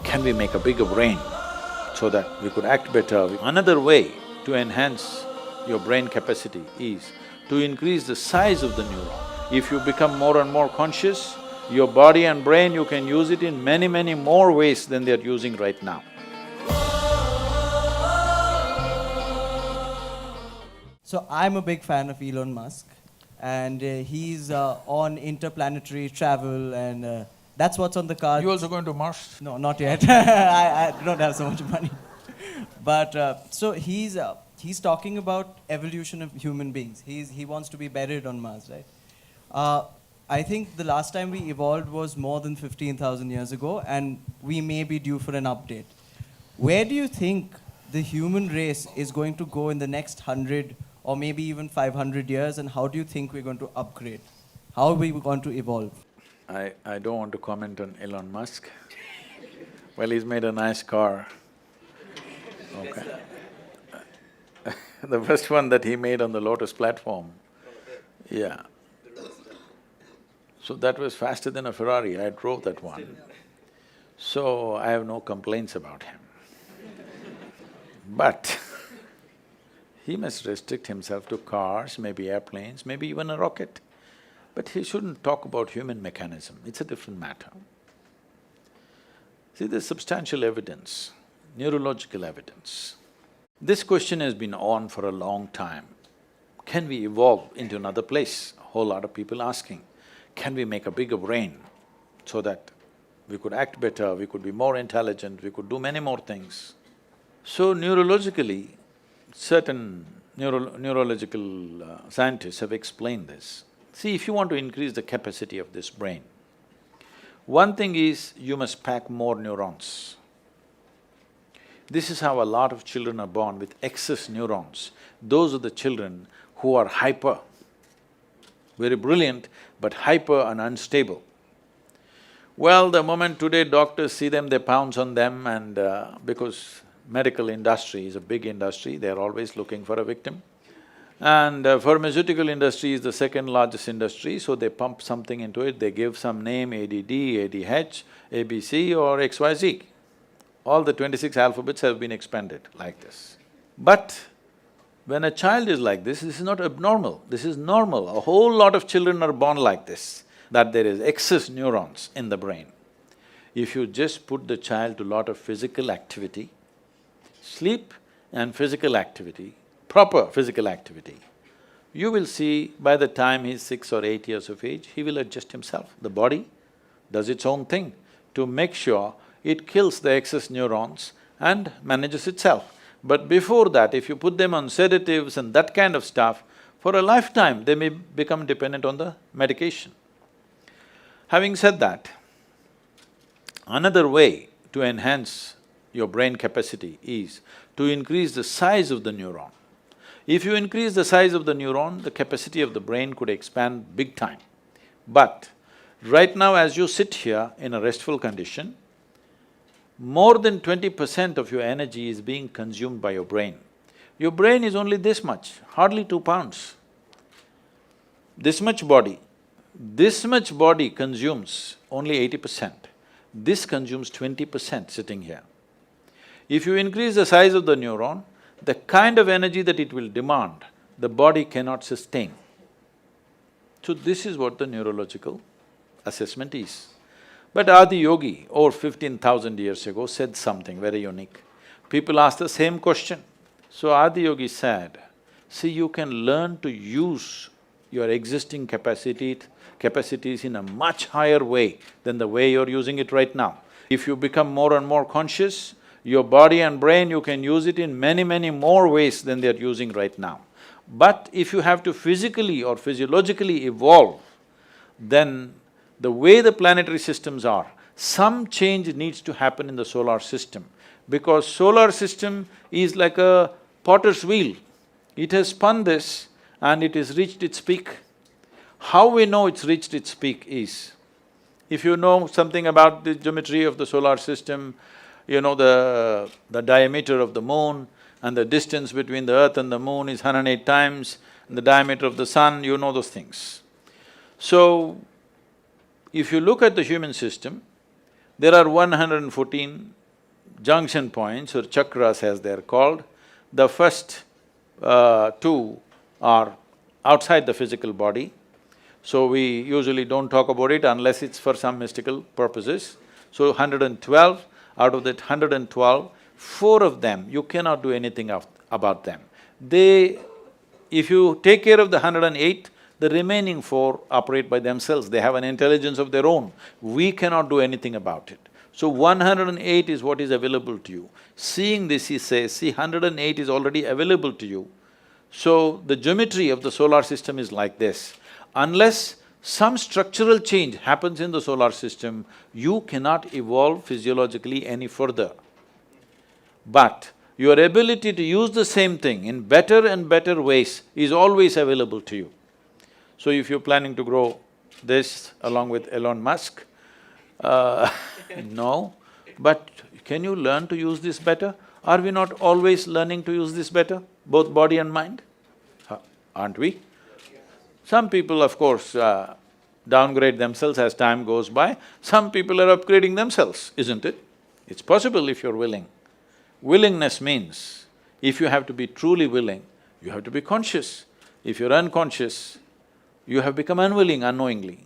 can we make a bigger brain so that we could act better? Another way to enhance your brain capacity is to increase the size of the neuron. If you become more and more conscious, your body and brain, you can use it in many, many more ways than they're using right now. So I'm a big fan of Elon Musk, and he's on interplanetary travel, and that's what's on the card. You also going to Mars? No, not yet. I don't have so much money. But so he's talking about evolution of human beings. He wants to be buried on Mars, right? I think the last time we evolved was more than 15,000 years ago, and we may be due for an update. Where do you think the human race is going to go in the next 100 or maybe even 500 years, and how do you think we're going to upgrade? How are we going to evolve? I don't want to comment on Elon Musk. Well, he's made a nice car. Okay. The first one that he made on the Lotus platform, yeah. So that was faster than a Ferrari, I drove that one. So I have no complaints about him. But he must restrict himself to cars, maybe airplanes, maybe even a rocket. But he shouldn't talk about human mechanism, it's a different matter. See, there's substantial evidence, neurological evidence. This question has been on for a long time. Can we evolve into another place? A whole lot of people asking. Can we make a bigger brain so that we could act better, we could be more intelligent, we could do many more things? So neurologically, certain neurological scientists have explained this. See, if you want to increase the capacity of this brain, one thing is you must pack more neurons. This is how a lot of children are born with excess neurons. Those are the children who are hyper, very brilliant, but hyper and unstable. Well, the moment today doctors see them, they pounce on them, and because medical industry is a big industry, they're always looking for a victim. And pharmaceutical industry is the second largest industry, so they pump something into it, they give some name, ADD, ADH, ABC or XYZ. All the 26 alphabets have been expanded like this. But when a child is like this is not abnormal, this is normal. A whole lot of children are born like this, that there is excess neurons in the brain. If you just put the child to lot of physical activity, sleep and physical activity, proper physical activity, you will see by the time he's 6 or 8 years of age, he will adjust himself. The body does its own thing to make sure it kills the excess neurons and manages itself. But before that, if you put them on sedatives and that kind of stuff, for a lifetime they may become dependent on the medication. Having said that, another way to enhance your brain capacity is to increase the size of the neuron. If you increase the size of the neuron, the capacity of the brain could expand big time. But right now as you sit here in a restful condition, more than 20% of your energy is being consumed by your brain. Your brain is only this much, hardly 2 pounds. This much body consumes only 80%. This consumes 20% sitting here. If you increase the size of the neuron, the kind of energy that it will demand, the body cannot sustain. So this is what the neurological assessment is. But Adi Yogi, over 15,000 years ago, said something very unique. People asked the same question. So Adi Yogi said, see, you can learn to use your existing capacities in a much higher way than the way you're using it right now. If you become more and more conscious, your body and brain, you can use it in many, many more ways than they're using right now. But if you have to physically or physiologically evolve, then the way the planetary systems are, some change needs to happen in the solar system, because solar system is like a potter's wheel. It has spun this and it has reached its peak. How we know it's reached its peak is, if you know something about the geometry of the solar system, you know the diameter of the moon and the distance between the earth and the moon is 108 times, and the diameter of the sun, you know those things. So, if you look at the human system, there are 114 junction points or chakras as they're called. The first two are outside the physical body, so we usually don't talk about it unless it's for some mystical purposes. So 112, out of that 112, four of them, you cannot do anything about them. If you take care of the 108, the remaining four operate by themselves, they have an intelligence of their own. We cannot do anything about it. So 108 is what is available to you. Seeing this, he says, see, 108 is already available to you. So the geometry of the solar system is like this. Unless some structural change happens in the solar system, you cannot evolve physiologically any further. But your ability to use the same thing in better and better ways is always available to you. So if you're planning to grow this along with Elon Musk, no, but can you learn to use this better? Are we not always learning to use this better, both body and mind? Aren't we? Some people, of course, downgrade themselves as time goes by. Some people are upgrading themselves, isn't it? It's possible if you're willing. Willingness means, if you have to be truly willing, you have to be conscious. If you're unconscious, you have become unwilling unknowingly.